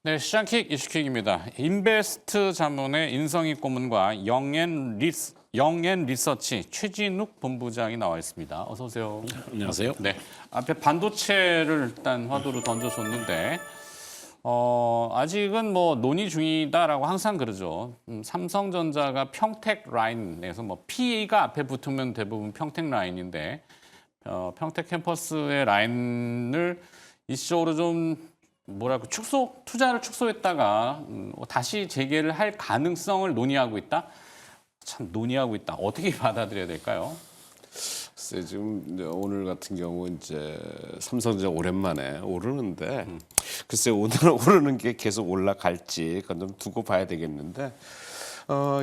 네, 시장킥 이슈킥입니다. 인베스트 자문의 인성희 고문과 영앤리서치 최진욱 본부장이 나와 있습니다. 어서 오세요. 안녕하세요. 네, 앞에 반도체를 일단 화두로 던져줬는데 아직은 뭐 논의 중이다라고 항상 그러죠. 삼성전자가 평택 라인에서 뭐 P가 앞에 붙으면 대부분 평택 라인인데 평택 캠퍼스의 라인을 일시적으로 좀 뭐랄까 투자를 축소했다가 다시 재개를 할 가능성을 논의하고 있다. 참 논의하고 있다. 어떻게 받아들여야 될까요? 글쎄 지금 이제 오늘 같은 경우 이제 삼성전자 오랜만에 오르는데 글쎄 오늘 오르는 게 계속 올라갈지 그건 좀 두고 봐야 되겠는데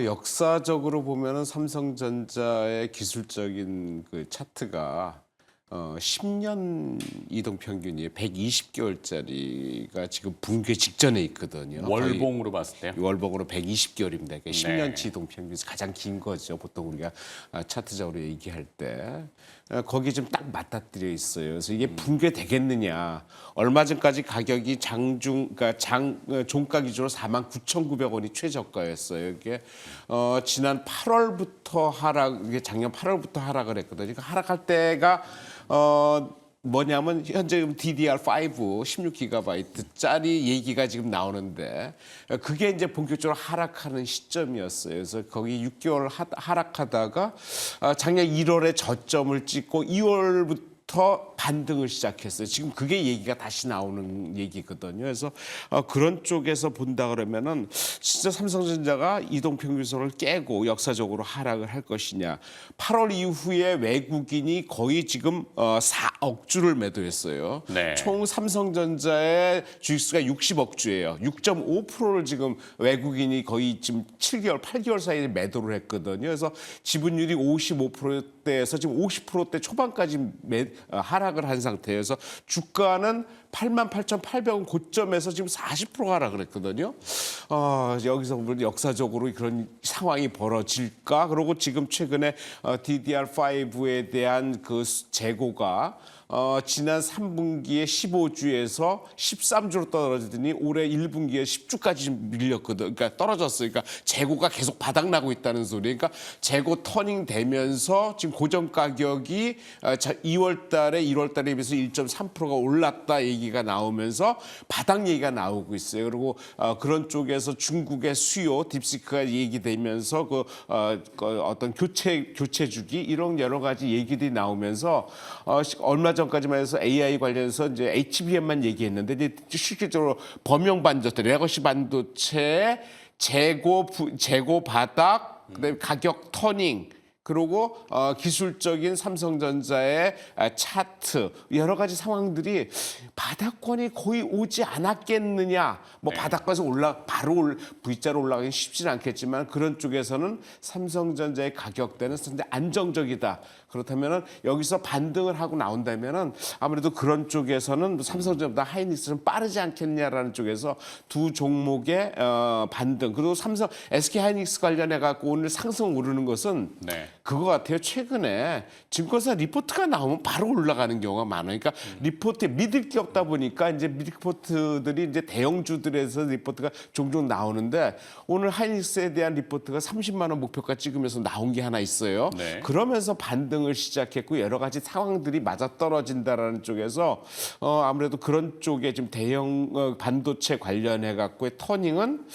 역사적으로 보면은 삼성전자의 기술적인 그 차트가 10년 이동 평균이 120개월짜리가 지금 붕괴 직전에 있거든요. 월봉으로 봤을 때요. 월봉으로 120개월입니다. 그러니까 네. 10년치 이동 평균이 가장 긴 거죠. 보통 우리가 차트적으로 얘기할 때 거기 좀 딱 맞닥뜨려 있어요. 그래서 이게 붕괴되겠느냐? 얼마 전까지 가격이 그러니까 종가 기준으로 49,900원이 최저가였어요. 이게 지난 8월부터 이게 작년 8월부터 하락을 했거든요. 그러니까 하락할 때가 뭐냐면 현재 DDR5 16GB짜리 얘기가 지금 나오는데 그게 이제 본격적으로 하락하는 시점이었어요. 그래서 거기 6개월 하락하다가 작년 1월에 저점을 찍고 2월부터 반등을 시작했어요. 지금 그게 얘기가 다시 나오는 얘기거든요. 그래서 그런 쪽에서 본다 그러면은 진짜 삼성전자가 이동평균선을 깨고 역사적으로 하락을 할 것이냐. 8월 이후에 외국인이 거의 지금 4억 주를 매도했어요. 네. 총 삼성전자의 주식수가 60억 주예요. 6.5%를 지금 외국인이 거의 지금 7개월, 8개월 사이에 매도를 했거든요. 그래서 지분율이 55%대에서 지금 50%대 초반까지 하락을 한 상태여서 주가는 88,800원 고점에서 지금 40% 하락을 했거든요. 여기서 보면 역사적으로 그런 상황이 벌어질까? 그리고 지금 최근에 DDR5에 대한 그 재고가 지난 3분기에 15주에서 13주로 떨어지더니 올해 1분기에 10주까지 밀렸거든. 그러니까 떨어졌어요. 그러니까 재고가 계속 바닥나고 있다는 소리. 그러니까 재고 터닝 되면서 지금 고정 가격이 2월 달에 1월 달에 비해서 1.3%가 올랐다 얘기가 나오면서 바닥 얘기가 나오고 있어요. 그리고 그런 쪽에서 중국의 수요 딥시크가 얘기되면서 어떤 교체 주기 이런 여러 가지 얘기들이 나오면서 얼마 전까지만 해서 AI 관련해서 이제 HBM만 얘기했는데 이제 실질적으로 범용 반도체, 레거시 반도체 재고 바닥, 그다음에 가격 터닝. 그리고 기술적인 삼성전자의 차트 여러 가지 상황들이 바닥권이 거의 오지 않았겠느냐. 뭐 바닥권에서 V자로 올라가기 쉽지는 않겠지만 그런 쪽에서는 삼성전자의 가격대는 상당히 안정적이다. 그렇다면은 여기서 반등을 하고 나온다면은 아무래도 그런 쪽에서는 삼성전자 하이닉스는 빠르지 않겠냐라는 쪽에서 두 종목의 반등 그리고 SK 하이닉스 관련해 갖고 오늘 상승 오르는 것은 그거 같아요. 최근에 증권사 리포트가 나오면 바로 올라가는 경우가 많아요. 그러니까 리포트에 믿을 게 없다 보니까 이제 리포트들이 이제 대형주들에서 리포트가 종종 나오는데 오늘 하이닉스에 대한 리포트가 30만 원 목표가 찍으면서 나온 게 하나 있어요. 네. 그러면서 반등을 시작했고 여러 가지 상황들이 맞아떨어진다라는 쪽에서 아무래도 그런 쪽에 지금 대형 반도체 관련해 갖고의 터닝은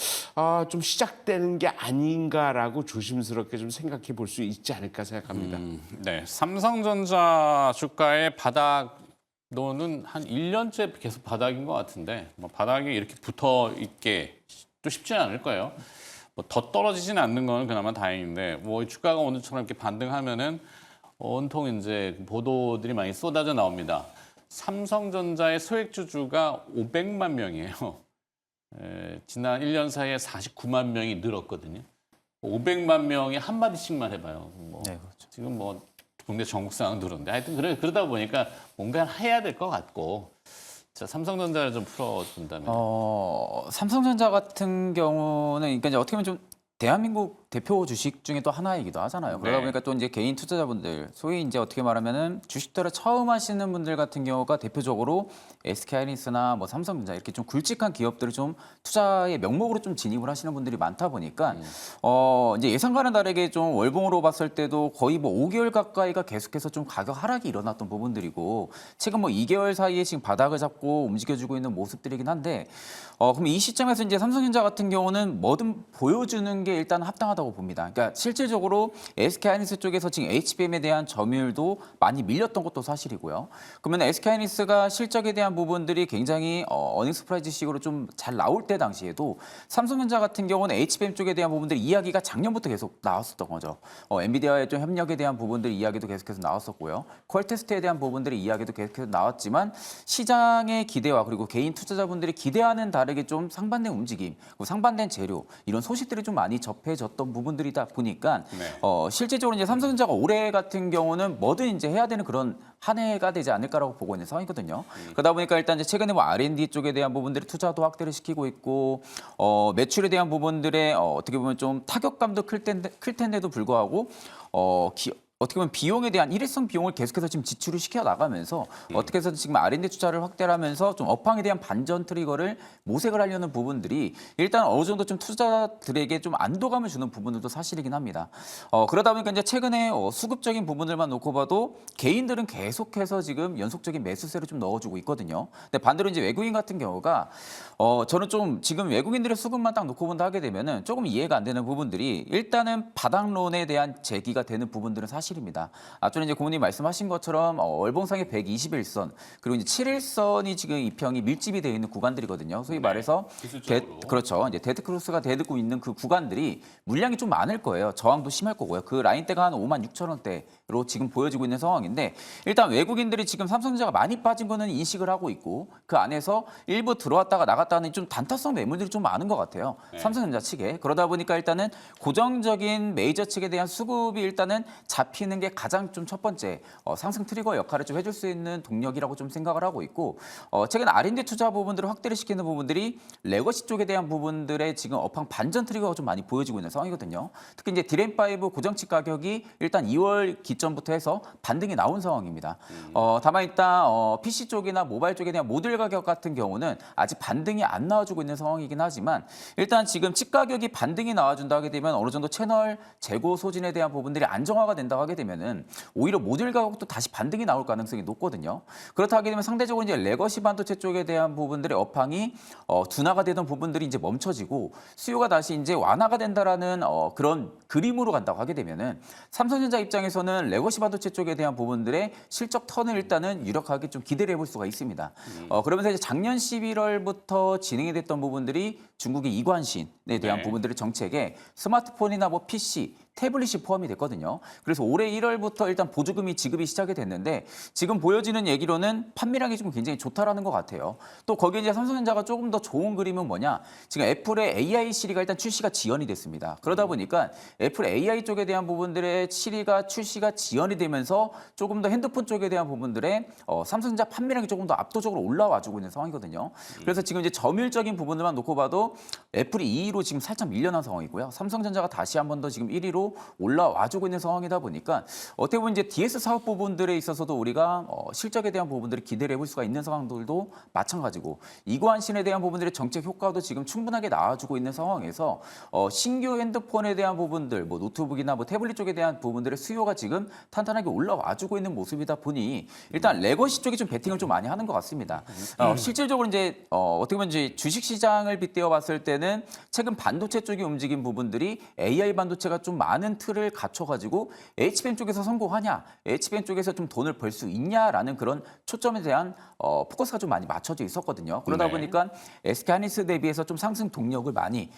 좀 시작되는 게 아닌가라고 조심스럽게 좀 생각해 볼 수 있지 않을까 생각합니다. 네, 삼성전자 주가의 바닥도는 한 1년째 계속 바닥인 것 같은데 뭐 바닥에 이렇게 붙어 있게 또 쉽지는 않을 거예요. 뭐 더 떨어지지는 않는 건 그나마 다행인데 뭐 주가가 오늘처럼 이렇게 반등하면은 온통 이제 보도들이 많이 쏟아져 나옵니다. 삼성전자의 소액주주가 500만 명이에요. 지난 1년 사이에 49만 명이 늘었거든요. 500만 명이 한마디씩만 해봐요. 네, 그렇죠. 지금 뭐 국내 전국 상황 그런데 하여튼 그러다 보니까 뭔가 해야 될 것 같고 자, 삼성전자를 좀 풀어준다면. 삼성전자 같은 경우는 그러니까 이제 어떻게 보면 좀 대한민국 대표 주식 중에 또 하나이기도 하잖아요. 그러다 네. 보니까 또 이제 개인 투자자분들, 소위 이제 어떻게 말하면은 주식 투자를 처음 하시는 분들 같은 경우가 대표적으로 SK하이닉스나 뭐 삼성전자 이렇게 좀 굵직한 기업들을 좀 투자의 명목으로 좀 진입을 하시는 분들이 많다 보니까 이제 예상과는 다르게 좀 월봉으로 봤을 때도 거의 뭐 5개월 가까이가 계속해서 좀 가격 하락이 일어났던 부분들이고 최근 뭐 2개월 사이에 지금 바닥을 잡고 움직여주고 있는 모습들이긴 한데 그럼 이 시점에서 이제 삼성전자 같은 경우는 뭐든 보여주는 게 일단 합당하다고 봅니다. 그러니까 실질적으로 SK하이닉스 쪽에서 지금 HBM에 대한 점유율도 많이 밀렸던 것도 사실이고요. 그러면 SK하이닉스가 실적에 대한 부분들이 굉장히 어닝 서프라이즈식으로 좀 잘 나올 때 당시에도 삼성전자 같은 경우는 HBM 쪽에 대한 부분들이 이야기가 작년부터 계속 나왔었던 거죠. 엔비디아의 좀 협력에 대한 부분들 이야기도 계속해서 나왔었고요. 퀄테스트에 대한 부분들의 이야기도 계속해서 나왔지만 시장의 기대와 그리고 개인 투자자분들이 기대하는 다르게 좀 상반된 움직임, 그리고 상반된 재료 이런 소식들이 좀 많이 접해졌던 부분들이다 보니까 네. 실질적으로 이제 삼성전자가 올해 같은 경우는 뭐든 이제 해야 되는 그런 한 해가 되지 않을까라고 보고 있는 상황이거든요. 그러다 보니까 일단 이제 최근에 뭐 R&D 쪽에 대한 부분들이 투자도 확대를 시키고 있고 매출에 대한 부분들의 어떻게 보면 좀 타격감도 클 텐데도 불구하고 어떻게 보면 비용에 대한 일회성 비용을 계속해서 지금 지출을 시켜 나가면서 어떻게 해서 지금 R&D 투자를 확대를 하면서 좀 업황에 대한 반전 트리거를 모색을 하려는 부분들이 일단 어느 정도 좀 투자들에게 좀 안도감을 주는 부분들도 사실이긴 합니다. 그러다 보니까 이제 최근에 수급적인 부분들만 놓고 봐도 개인들은 계속해서 지금 연속적인 매수세를 좀 넣어주고 있거든요. 근데 반대로 이제 외국인 같은 경우가 저는 좀 지금 외국인들의 수급만 딱 놓고 본다 하게 되면은 조금 이해가 안 되는 부분들이 일단은 바닥론에 대한 제기가 되는 부분들은 사실입니다. 앞전에 이제 고모님 말씀하신 것처럼 월봉상의 121선 그리고 이제 7일선이 지금 이평이 밀집이 되어 있는 구간들이거든요. 소위 말해서 기술적으로. 그렇죠. 이제 데드 크로스가 되고 있는 그 구간들이 물량이 좀 많을 거예요. 저항도 심할 거고요. 그 라인대가 한 56,000원대로 지금 보여지고 있는 상황인데 일단 외국인들이 지금 삼성전자가 많이 빠진 거는 인식을 하고 있고 그 안에서 일부 들어왔다가 나갔다는 좀 단타성 매물들이 좀 많은 것 같아요. 네. 삼성전자 측에. 그러다 보니까 일단은 고정적인 메이저 측에 대한 수급이 일단은 잡히는 게 가장 좀 첫 번째 상승 트리거 역할을 좀 해줄 수 있는 동력이라고 좀 생각을 하고 있고 최근 R&D 투자 부분들을 확대를 시키는 부분들이 레거시 쪽에 대한 부분들의 지금 업황 반전 트리거가 좀 많이 보여지고 있는 상황이거든요. 특히 이제 디램5 고정치 가격이 일단 2월 기점부터 해서 반등이 나온 상황입니다. 다만 일단 PC 쪽이나 모바일 쪽에 대한 모듈 가격 같은 경우는 아직 반등이 안 나와주고 있는 상황이긴 하지만 일단 지금 칩 가격이 반등이 나와준다 하게 되면 어느 정도 채널 재고 소진에 대한 부분들이 안정화가 된다고 하게 되면은 오히려 모듈 가격도 다시 반등이 나올 가능성이 높거든요. 그렇다 하게 되면 상대적으로 이제 레거시 반도체 쪽에 대한 부분들의 업황이 둔화가 되던 부분들이 이제 멈춰지고 수요가 다시 이제 완화가 된다라는 그런 그림으로 간다고 하게 되면은 삼성전자 입장에서는 레거시 반도체 쪽에 대한 부분들의 실적 턴을 일단은 유력하게 좀 기대를 해볼 수가 있습니다. 그러면서 이제 작년 11월부터 진행이 됐던 부분들이 중국의 이관신에 대한 네. 부분들의 정책에 스마트폰이나 뭐 PC, 태블릿이 포함이 됐거든요. 그래서 올해 1월부터 일단 보조금이 지급이 시작이 됐는데 지금 보여지는 얘기로는 판매량이 좀 굉장히 좋다라는 것 같아요. 또 거기에 이제 삼성전자가 조금 더 좋은 그림은 뭐냐? 지금 애플의 AI 시리가 일단 출시가 지연이 됐습니다. 그러다 보니까 애플 AI 쪽에 대한 부분들의 시리가 출시가 지연이 되면서 조금 더 핸드폰 쪽에 대한 부분들의 삼성전자 판매량이 조금 더 압도적으로 올라와주고 있는 상황이거든요. 그래서 지금 이제 점유율적인 부분들만 놓고 봐도 애플이 2위로 지금 살짝 밀려난 상황이고요. 삼성전자가 다시 한 번 더 지금 1위로 올라와주고 있는 상황이다 보니까 어떻게 보면 이제 DS 사업 부분들에 있어서도 우리가 실적에 대한 부분들을 기대를 해볼 수가 있는 상황들도 마찬가지고 이관신에 대한 부분들의 정책 효과도 지금 충분하게 나와주고 있는 상황에서 신규 핸드폰에 대한 부분들, 뭐 노트북이나 뭐 태블릿 쪽에 대한 부분들의 수요가 지금 탄탄하게 올라와주고 있는 모습이다 보니 일단 레거시 쪽이 좀 베팅을 좀 많이 하는 것 같습니다. 실질적으로 이제 어떻게 보면 이제 주식 시장을 빗대어 봤을 때는 최근 반도체 쪽이 움직인 부분들이 AI 반도체가 좀 많은 틀을 갖춰가지고 HBM 쪽에서 성공하냐, HBM 쪽에서 좀 돈을 벌 수 있냐라는 그런 초점에 대한 포커스가 좀 많이 맞춰져 있었거든요. 그러다 네. 보니까 SK하이닉스 대비해서 좀 상승 동력을 많이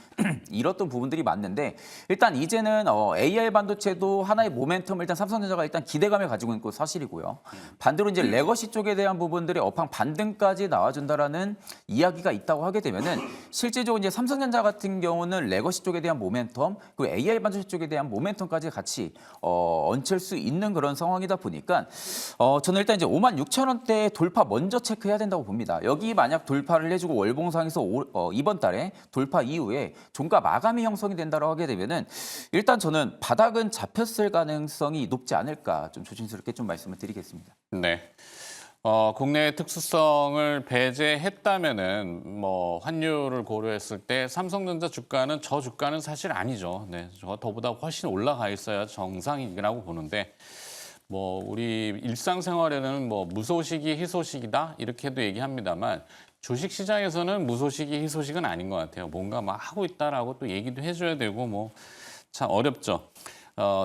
잃었던 부분들이 맞는데 일단 이제는 AI 반도체도 하나의 모멘텀을 일단 삼성 삼성전자가 일단 기대감을 가지고 있는 건 사실이고요. 반대로 이제 레거시 쪽에 대한 부분들이 업황 반등까지 나와준다라는 이야기가 있다고 하게 되면은 실제적으로 이제 삼성전자 같은 경우는 레거시 쪽에 대한 모멘텀, 그리고 AI 반도체 쪽에 대한 모멘텀까지 같이 얹힐 수 있는 그런 상황이다 보니까 저는 일단 이제 56,000원대 돌파 먼저 체크해야 된다고 봅니다. 여기 만약 돌파를 해주고 월봉상에서 이번 달에 돌파 이후에 종가 마감이 형성이 된다고 하게 되면은 일단 저는 바닥은 잡혔을 가능성이 높지 않을까 좀 조심스럽게 좀 말씀을 드리겠습니다. 네. 국내의 특수성을 배제했다면은 뭐 환율을 고려했을 때 삼성전자 주가는 저 주가는 사실 아니죠. 네, 저 더보다 훨씬 올라가 있어야 정상이라고 보는데 뭐 우리 일상생활에는 뭐 무소식이 희소식이다 이렇게도 얘기합니다만 주식 시장에서는 무소식이 희소식은 아닌 것 같아요. 뭔가 막 하고 있다라고 또 얘기도 해줘야 되고 뭐 참 어렵죠.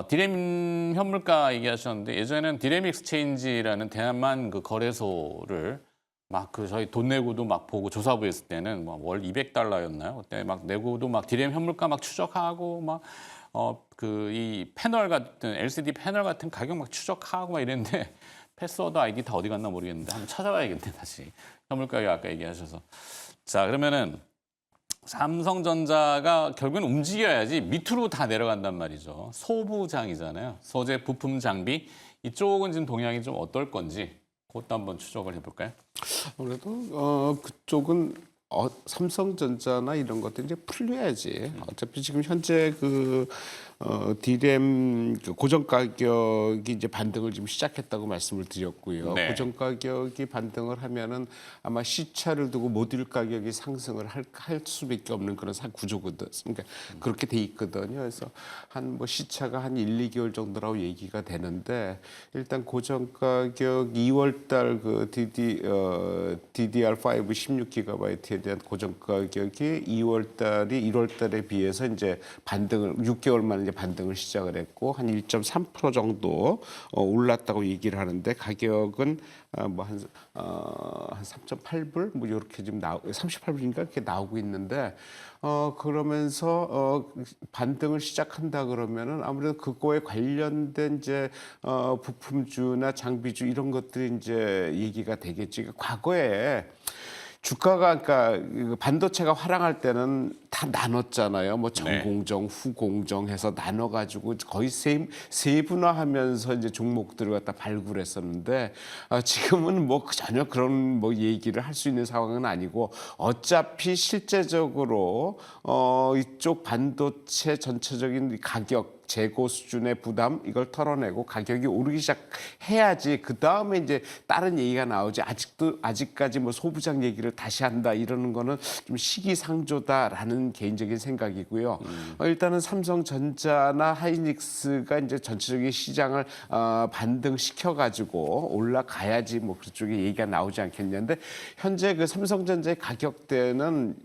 디램 현물가 얘기하셨는데 예전에는 디램 익스체인지라는 대만 그 거래소를 막 그 저희 돈 내고도 막 보고 조사부 했을 때는 뭐 월 200달러였나요? 그때 막 내고도 막 디램 현물가 막 추적하고 막 그 이 패널 같은 LCD 패널 같은 가격 막 추적하고 막 이랬는데 패스워드 아이디 다 어디 갔나 모르겠는데 한번 찾아봐야겠네 다시 현물가 아까 얘기하셔서 자 그러면은. 삼성전자가 결국은 움직여야지 밑으로 다 내려간단 말이죠. 소부장이잖아요. 소재, 부품, 장비. 이쪽은 지금 동향이 좀 어떨 건지 그것도 한번 추적을 해볼까요? 아무래도 그쪽은 삼성전자나 이런 것들 이제 풀려야지. 어차피 지금 현재 디램 고정 가격이 이제 반등을 지금 시작했다고 말씀을 드렸고요. 네. 고정 가격이 반등을 하면은 아마 시차를 두고 모듈 가격이 상승을 할 수밖에 없는 그런 구조거든. 그러니까 그렇게 돼 있거든요. 그래서 한 뭐 시차가 한 1, 2개월 정도라고 얘기가 되는데 일단 고정 가격 2월 달 DDR5 16GB에 대한 고정 가격이 2월 달이 1월 달에 비해서 이제 반등을 6개월 만에 이제 반등을 시작을 했고 한 1.3% 정도 올랐다고 얘기를 하는데 가격은 뭐 한 3.8불 뭐 이렇게 지금 38불인가 이렇게 나오고 있는데 그러면서 반등을 시작한다 그러면은 아무래도 그거에 관련된 이제 부품주나 장비주 이런 것들이 이제 얘기가 되겠지. 과거에 주가가 그러니까 반도체가 화랑할 때는 다 나눴잖아요. 뭐 전공정, 후공정 해서 나눠가지고 거의 세분화하면서 이제 종목들을 갖다 발굴했었는데 지금은 뭐 전혀 그런 뭐 얘기를 할 수 있는 상황은 아니고 어차피 실제적으로 이쪽 반도체 전체적인 가격 재고 수준의 부담 이걸 털어내고 가격이 오르기 시작해야지 그 다음에 이제 다른 얘기가 나오지 아직까지 뭐 소부장 얘기를 다시 한다 이러는 거는 좀 시기상조다라는 개인적인 생각이고요. 일단은 삼성전자나 하이닉스가 이제 전체적인 시장을 반등시켜 가지고 올라가야지 뭐 그쪽에 얘기가 나오지 않겠냐는데 현재 그 삼성전자의 가격대는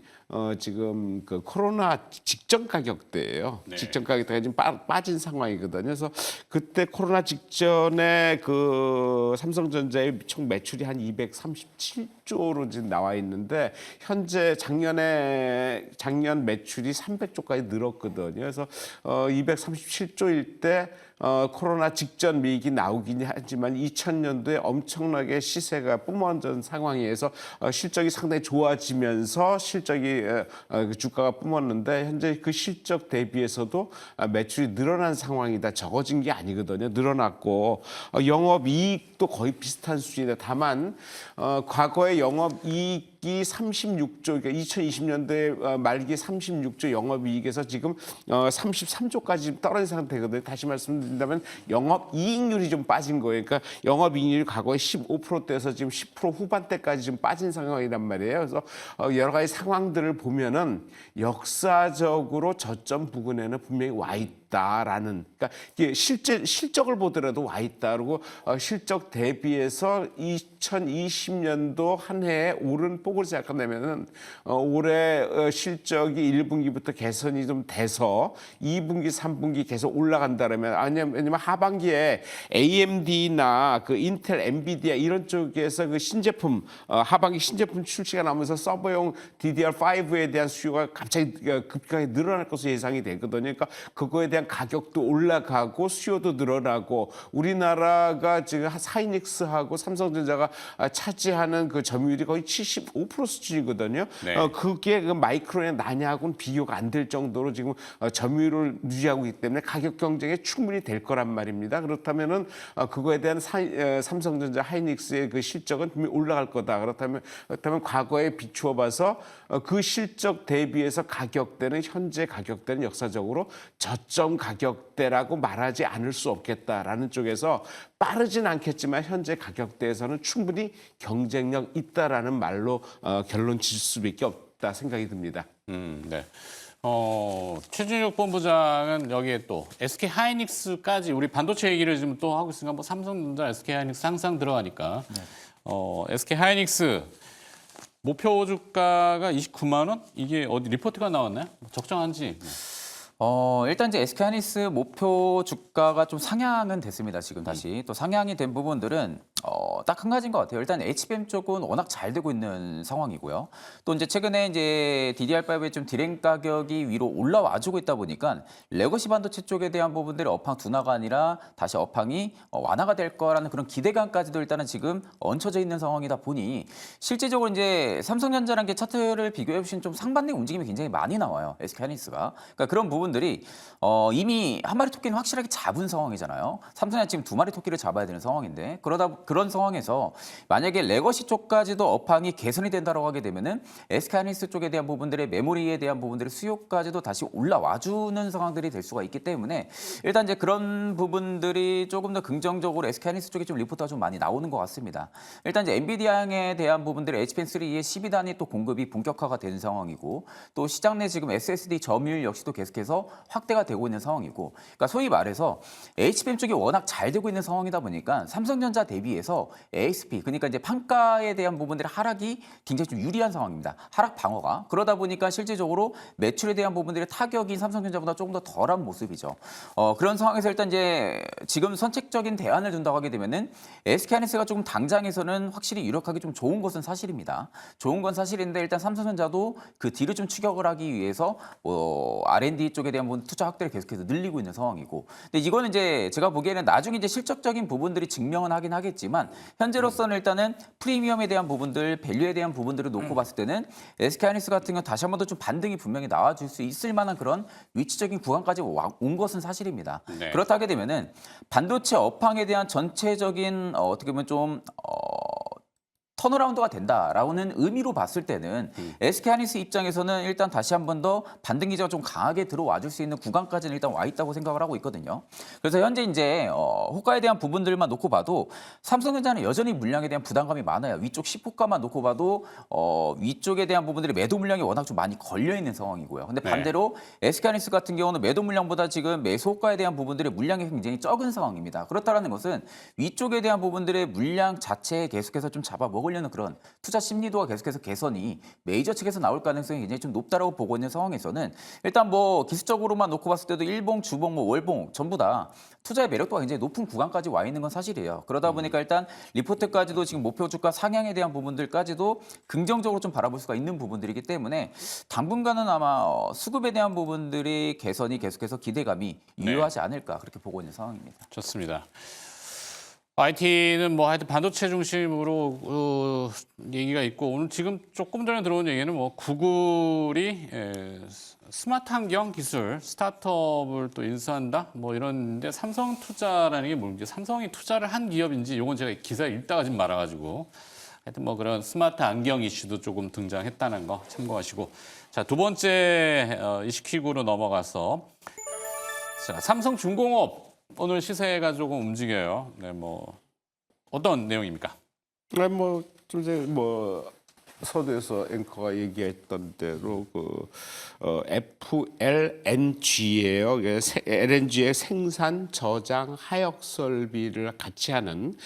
지금 그 코로나 직전 가격대예요. 네. 직전 가격대가 지금 빠진 상황이거든요. 그래서 그때 코로나 직전에 그 삼성전자의 총 매출이 한 237조로 지금 나와 있는데 현재 작년 매출이 300조까지 늘었거든요. 그래서 237조일 때 코로나 직전 미익이 나오긴 하지만 2000년도에 엄청나게 시세가 뿜어진 상황에서 실적이 상당히 좋아지면서 실적이 주가가 뿜었는데 현재 그 실적 대비해서도 매출이 늘어난 상황이다. 적어진 게 아니거든요. 늘어났고 영업이익도 거의 비슷한 수준이다. 다만 과거에 영업이익 36조, 그러니까 2020년대 말기 36조 영업이익에서 지금 33조까지 떨어진 상태거든요. 다시 말씀드린다면 영업이익률이 좀 빠진 거예요. 그러니까 영업이익률이 과거에 15%대에서 지금 10% 후반대까지 좀 빠진 상황이란 말이에요. 그래서 여러 가지 상황들을 보면은 역사적으로 저점 부근에는 분명히 와 있다라는, 그러니까 이게 실적을 보더라도 와 있다. 그리고 실적 대비해서 2020년도 한 해에 오른 폭을 생각한다면은 올해 실적이 1분기부터 개선이 좀 돼서 2분기, 3분기 계속 올라간다라면 왜냐면 하반기에 AMD나 그 인텔, 엔비디아 이런 쪽에서 그 신제품 하반기 신제품 출시가 나오면서 서버용 DDR5에 대한 수요가 갑자기 급격하게 늘어날 것으로 예상이 되거든요. 그러니까 그거에 대한 대한 가격도 올라가고 수요도 늘어나고 우리나라가 지금 하이닉스하고 삼성전자가 차지하는 그 점유율이 거의 75% 수준이거든요. 네. 그게 그 마이크론의 나냐하고는 비교가 안 될 정도로 지금 점유율을 유지하고 있기 때문에 가격 경쟁에 충분히 될 거란 말입니다. 그렇다면은 그거에 대한 삼성전자 하이닉스의 그 실적은 분명히 올라갈 거다. 그렇다면 과거에 비추어 봐서 그 실적 대비해서 가격대는 현재 가격대는 역사적으로 저점 가격대라고 말하지 않을 수 없겠다라는 쪽에서 빠르진 않겠지만 현재 가격대에서는 충분히 경쟁력 있다라는 말로 결론 질 수밖에 없다 생각이 듭니다. 네. 최준욱 본부장은 여기에 또 SK 하이닉스까지 우리 반도체 얘기를 지금 또 하고 있으니까 뭐 삼성전자, SK 하이닉스 항상 들어가니까 SK 하이닉스 목표 주가가 29만 원? 이게 어디 리포트가 나왔나요? 적정한지. 일단 이제 SK 하이닉스 목표 주가가 좀 상향은 됐습니다. 지금 다시 또 상향이 된 부분들은 딱 한 가지인 것 같아요. 일단 HBM 쪽은 워낙 잘 되고 있는 상황이고요. 또 이제 최근에 이제 DDR5의 좀 디램 가격이 위로 올라와주고 있다 보니까 레거시 반도체 쪽에 대한 부분들이 업황 둔화가 아니라 다시 업황이 완화가 될 거라는 그런 기대감까지도 일단은 지금 얹혀져 있는 상황이다 보니 실질적으로 이제 삼성전자라는 게 차트를 비교해 보시면 좀 상반된 움직임이 굉장히 많이 나와요. SK 하이닉스가. 그러니까 그런 부분들이 이미 한 마리 토끼는 확실하게 잡은 상황이잖아요. 삼성전자 지금 두 마리 토끼를 잡아야 되는 상황인데 그런 상황에서 만약에 레거시 쪽까지도 업황이 개선이 된다고 하게 되면은 SK 하이닉스 쪽에 대한 부분들의 메모리에 대한 부분들의 수요까지도 다시 올라와주는 상황들이 될 수가 있기 때문에 일단 이제 그런 부분들이 조금 더 긍정적으로 SK 하이닉스 쪽에 좀 리포트가 좀 많이 나오는 것 같습니다. 일단 이제 엔비디아에 대한 부분들의 HBM3의 12단이 또 공급이 본격화가 되는 상황이고 또 시장 내 지금 SSD 점유율 역시도 계속해서 확대가 되고 있는 상황이고 그러니까 소위 말해서 HBM 쪽이 워낙 잘 되고 있는 상황이다 보니까 삼성전자 대비해서 ASP 그러니까 이제 판가에 대한 부분들의 하락이 굉장히 좀 유리한 상황입니다. 하락 방어가 그러다 보니까 실질적으로 매출에 대한 부분들의 타격이 삼성전자보다 조금 더 덜한 모습이죠. 그런 상황에서 일단 이제 지금 선택적인 대안을 둔다고 하게 되면은 SK 하이닉스가 조금 당장에서는 확실히 유력하게 좀 좋은 것은 사실입니다. 좋은 건 사실인데 일단 삼성전자도 그 뒤를 좀 추격을 하기 위해서 R&D 쪽에 대한 부분 투자 확대를 계속해서 늘리고 있는 상황이고 근데 이거는 이제 제가 보기에는 나중에 이제 실적적인 부분들이 증명은 하긴 하겠지만 현재로서는 일단은 프리미엄에 대한 부분들, 밸류에 대한 부분들을 놓고 봤을 때는 SK 하이닉스 같은 경우 다시 한 번 더 좀 반등이 분명히 나와줄 수 있을 만한 그런 위치적인 구간까지 온 것은 사실입니다. 네. 그렇다 하게 되면은 반도체 업황에 대한 전체적인 어떻게 보면 좀 턴어라운드가 된다라는 의미로 봤을 때는 SK 하이닉스 입장에서는 일단 다시 한 번 더 반등 기조가 좀 강하게 들어와 줄 수 있는 구간까지는 일단 와 있다고 생각을 하고 있거든요. 그래서 현재 이제 호가에 대한 부분들만 놓고 봐도 삼성전자는 여전히 물량에 대한 부담감이 많아요. 위쪽 10호가만 놓고 봐도 위쪽에 대한 부분들이 매도 물량이 워낙 좀 많이 걸려 있는 상황이고요. 근데 네. 반대로 SK 하이닉스 같은 경우는 매도 물량보다 지금 매수 호가에 대한 부분들의 물량이 굉장히 적은 상황입니다. 그렇다라는 것은 위쪽에 대한 부분들의 물량 자체에 계속해서 좀 잡아먹으려는 그런 투자 심리도가 계속해서 개선이 메이저 측에서 나올 가능성이 굉장히 좀 높다라고 보고 있는 상황에서는 일단 뭐 기술적으로만 놓고 봤을 때도 일봉, 주봉, 뭐 월봉 전부 다 투자의 매력도가 굉장히 높은 구간까지 와 있는 건 사실이에요. 그러다 보니까 일단 리포트까지도 지금 목표 주가 상향에 대한 부분들까지도 긍정적으로 좀 바라볼 수가 있는 부분들이기 때문에 당분간은 아마 수급에 대한 부분들이 개선이 계속해서 기대감이 유효하지 않을까 그렇게 보고 있는 상황입니다. 좋습니다. IT는 뭐 하여튼 반도체 중심으로 얘기가 있고 오늘 지금 조금 전에 들어온 얘기는 뭐 구글이 스마트 환경 기술 스타트업을 또 인수한다 뭐 이런데 삼성투자라는 게 뭔지 삼성이 투자를 한 기업인지 이건 제가 기사에 읽다가 지금 말아가지고 하여튼 뭐 그런 스마트 안경 이슈도 조금 등장했다는 거 참고하시고 자, 두 번째 이슈킥으로 넘어가서 자, 삼성중공업 오늘 시세가 조금 움직여요. 네, 뭐 어떤 내용입니까? 좀 전에 서두에서 앵커가 얘기했던 대로 FLNG예요. LNG의 생산, 저장, 하역 설비를 같이 하는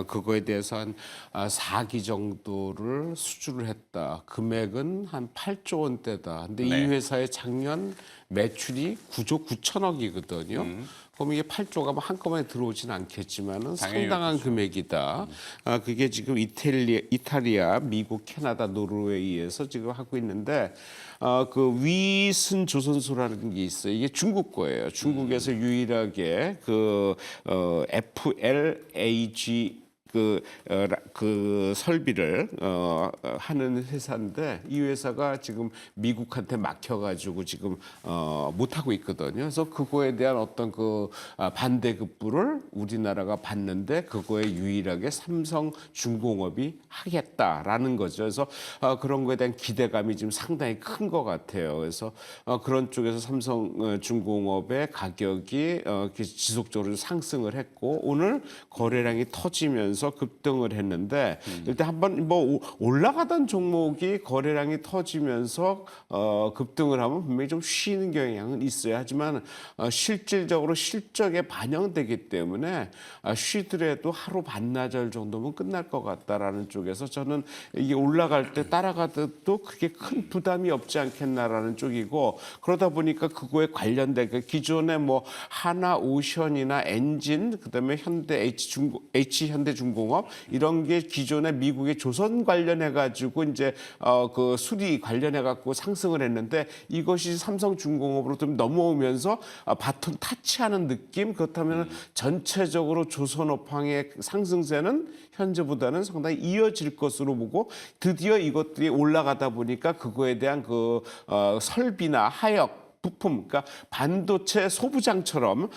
그거에 대해서 한 4기 정도를 수주를 했다. 금액은 한 8조 원대다. 근데 이 회사의 작년 매출이 9조 9천억이거든요. 그럼 이게 8조가 한꺼번에 들어오지는 않겠지만은 당연히 상당한 그렇죠. 금액이다. 그게 지금 이탈리아, 미국, 캐나다, 노르웨이에서 지금 하고 있는데 그 위슨 조선소라는 게 있어요. 이게 중국 거예요. 중국에서 유일하게 그 FLAG 그 설비를 하는 회사인데 이 회사가 지금 미국한테 막혀가지고 지금 못 하고 있거든요. 그래서 그거에 대한 어떤 그 반대급부를 우리나라가 받는데 그거에 유일하게 삼성중공업이 하겠다라는 거죠. 그래서 그런 거에 대한 기대감이 지금 상당히 큰 것 같아요. 그래서 그런 쪽에서 삼성중공업의 가격이 지속적으로 상승을 했고 오늘 거래량이 터지면서 급등을 했는데 일단 한번 뭐 올라가던 종목이 거래량이 터지면서 급등을 하면 분명히 좀 쉬는 경향은 있어요. 하지만 실질적으로 실적에 반영되기 때문에 쉬더라도 하루 반나절 정도면 끝날 것 같다라는 쪽에서 저는 이게 올라갈 때 따라가도 그렇게 큰 부담이 없지 않겠나라는 쪽이고 그러다 보니까 그거에 관련된 그 기존에 뭐 하나오션이나 엔진 그다음에 H현대중공업 이런 게 기존에 미국의 조선 관련해 가지고 이제 그 수리 관련해 갖고 상승을 했는데 이것이 삼성중공업으로 좀 넘어오면서 바톤 타치하는 느낌 그렇다면 전체적으로 조선업황의 상승세는 현재보다는 상당히 이어질 것으로 보고 드디어 이것들이 올라가다 보니까 그거에 대한 그 설비나 하역 부품, 그러니까 반도체 소부장처럼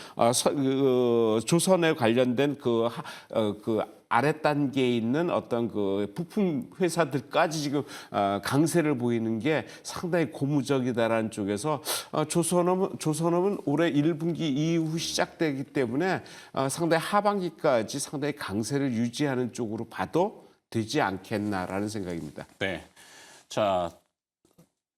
조선에 관련된 그 아래 단계에 있는 어떤 그 부품 회사들까지 지금 강세를 보이는 게 상당히 고무적이다라는 쪽에서 조선업은 올해 1분기 이후 시작되기 때문에 상당히 하반기까지 상당히 강세를 유지하는 쪽으로 봐도 되지 않겠나라는 생각입니다. 네. 자,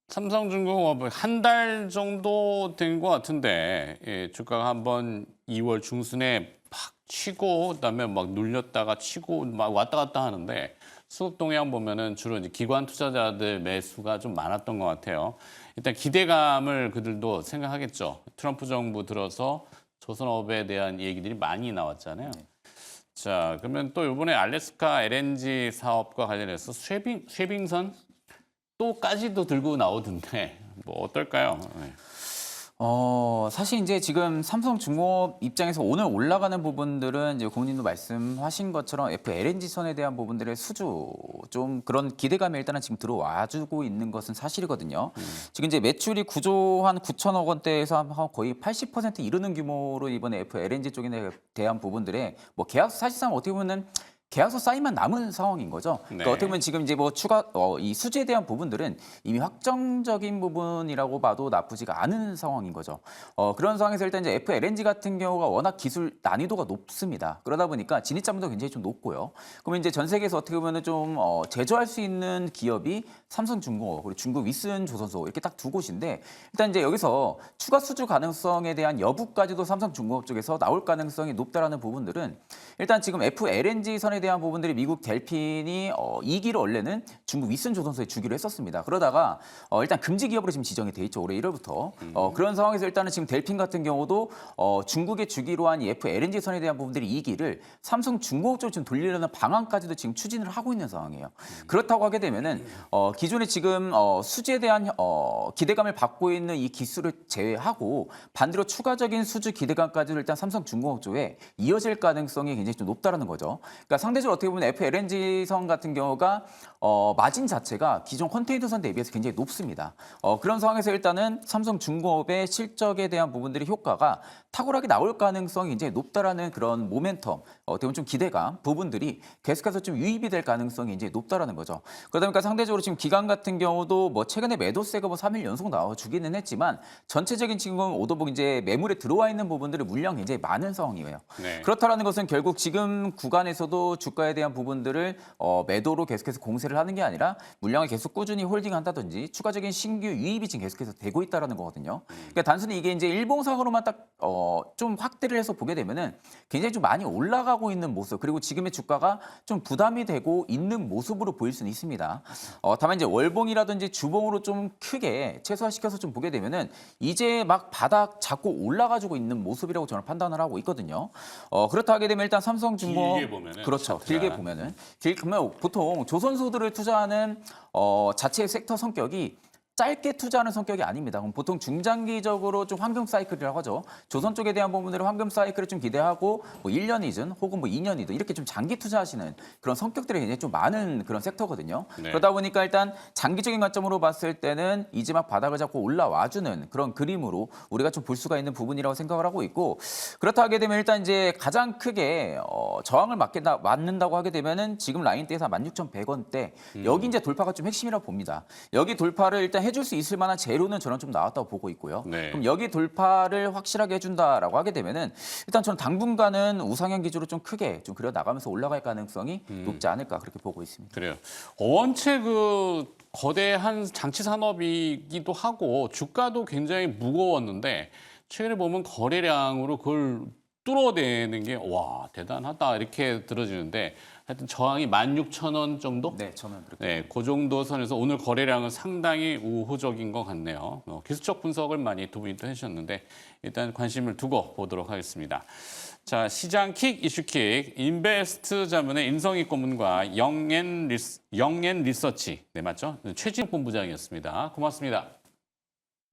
삼성중공업 한 달 정도 된 것 같은데 예, 주가가 한번 2월 중순에 팍 치고 그다음에 막 눌렸다가 치고 막 왔다 갔다 하는데 수급 동향 보면은 주로 이제 기관 투자자들 매수가 좀 많았던 것 같아요. 일단 기대감을 그들도 생각하겠죠. 트럼프 정부 들어서 조선업에 대한 얘기들이 많이 나왔잖아요. 자, 그러면 또 이번에 알래스카 LNG 사업과 관련해서 쉐빙선 또까지도 들고 나오던데 뭐 어떨까요? 네. 사실 이제 지금 삼성중공업 입장에서 오늘 올라가는 부분들은 이제 고객님도 말씀하신 것처럼 FLNG선에 대한 부분들의 수주 좀 그런 기대감이 일단은 지금 들어와주고 있는 것은 사실이거든요. 지금 이제 매출이 9조 한 9천억 원대에서 거의 80% 이르는 규모로 이번에 FLNG 쪽에 대한 부분들에 뭐 계약서 사실상 어떻게 보면은 계약서 사인만 남은 상황인 거죠. 그러니까 네. 어떻게 보면 지금 이제 뭐 추가 이 수주에 대한 부분들은 이미 확정적인 부분이라고 봐도 나쁘지가 않은 상황인 거죠. 그런 상황에서 일단 이제 FLNG 같은 경우가 워낙 기술 난이도가 높습니다. 그러다 보니까 진입장벽도 굉장히 좀 높고요. 그러면 이제 전 세계에서 어떻게 보면 좀 제조할 수 있는 기업이 삼성중공업 그리고 중국 위슨 조선소 이렇게 딱 두 곳인데 일단 이제 여기서 추가 수주 가능성에 대한 여부까지도 삼성중공업 쪽에서 나올 가능성이 높다라는 부분들은 일단 지금 FLNG 선에 대한 부분들이 미국 델핀이 2기를 원래는 중국 위슨 조선소에 주기로 했었습니다. 그러다가 일단 금지 기업으로 지금 지정이 돼 있죠. 올해 1월부터. 그런 상황에서 일단은 지금 델핀 같은 경우도 중국에 주기로 한 이 FLNG 선에 대한 부분들이 2기를 삼성중공업 쪽으로 지금 돌리려는 방안까지도 지금 추진을 하고 있는 상황이에요. 그렇다고 하게 되면은 기존에 지금 수주에 대한 기대감을 받고 있는 이 기술을 제외하고 반대로 추가적인 수주 기대감까지도 일단 삼성중공업 쪽에 이어질 가능성이 굉장히 좀 높다라는 거죠. 그러니까 상대적으로 어떻게 보면 FLNG선 같은 경우가 마진 자체가 기존 컨테이너선 대비해서 굉장히 높습니다. 그런 상황에서 일단은 삼성중공업의 실적에 대한 부분들의 효과가 탁월하게 나올 가능성이 굉장히 높다라는 그런 모멘텀, 어떻게 보면 좀 기대감 부분들이 계속해서 좀 유입이 될 가능성이 이제 높다라는 거죠. 그러다 보니까 상대적으로 지금 기관 같은 경우도 뭐 최근에 매도세가 뭐 3일 연속 나와주기는 했지만 전체적인 지금 오더북 이제 매물에 들어와 있는 부분들의 물량이 굉장히 많은 상황이에요. 네. 그렇다라는 것은 결국 지금 구간에서도 주가에 대한 부분들을 매도로 계속해서 공세를 하는 게 아니라 물량을 계속 꾸준히 홀딩한다든지 추가적인 신규 유입이 지금 계속해서 되고 있다는 거거든요. 그러니까 단순히 이게 이제 일봉상으로만 딱 좀 확대를 해서 보게 되면은 굉장히 좀 많이 올라가고 있는 모습, 그리고 지금의 주가가 좀 부담이 되고 있는 모습으로 보일 수는 있습니다. 다만 이제 월봉이라든지 주봉으로 좀 크게 최소화시켜서 좀 보게 되면은 이제 막 바닥 잡고 올라가지고 있는 모습이라고 저는 판단을 하고 있거든요. 그렇다 하게 되면 일단 삼성중공 길게 보면은 그렇죠. 차트가. 길게 보면은 그러면 보통 조선소들을 투자하는 자체의 섹터 성격이 짧게 투자하는 성격이 아닙니다. 그럼 보통 중장기적으로 좀 황금 사이클이라고 하죠. 조선 쪽에 대한 부분들은 황금 사이클을 좀 기대하고 뭐 1년이든 혹은 뭐 2년이든 이렇게 좀 장기 투자하시는 그런 성격들이 굉장히 좀 많은 그런 섹터거든요. 네. 그러다 보니까 일단 장기적인 관점으로 봤을 때는 이제 막 바닥을 잡고 올라와주는 그런 그림으로 우리가 좀 볼 수가 있는 부분이라고 생각을 하고 있고, 그렇다 하게 되면 일단 이제 가장 크게 저항을 맞는다고 하게 되면은 지금 라인대에서 16,100원대 여기 이제 돌파가 좀 핵심이라고 봅니다. 여기 돌파를 일단 해줄 수 있을 만한 재료는 저는 좀 나왔다고 보고 있고요. 네. 그럼 여기 돌파를 확실하게 해준다라고 하게 되면은 일단 저는 당분간은 우상향 기조로 좀 크게 좀 그려 나가면서 올라갈 가능성이 높지 않을까 그렇게 보고 있습니다. 그래요. 원체 그 거대한 장치 산업이기도 하고 주가도 굉장히 무거웠는데 최근에 보면 거래량으로 그걸 뚫어내는 게 와 대단하다 이렇게 들어지는데 하여튼 저항이 16,000원 정도? 네, 저는 그렇게. 네, 그 정도 선에서 오늘 거래량은 상당히 우호적인 것 같네요. 기술적 분석을 많이 두 분이 또 해주셨는데 일단 관심을 두고 보도록 하겠습니다. 자, 시장킥 이슈킥 인베스트 자문의 임성희 고문과 영앤 리서치 네 맞죠? 최진욱 본부장이었습니다. 고맙습니다.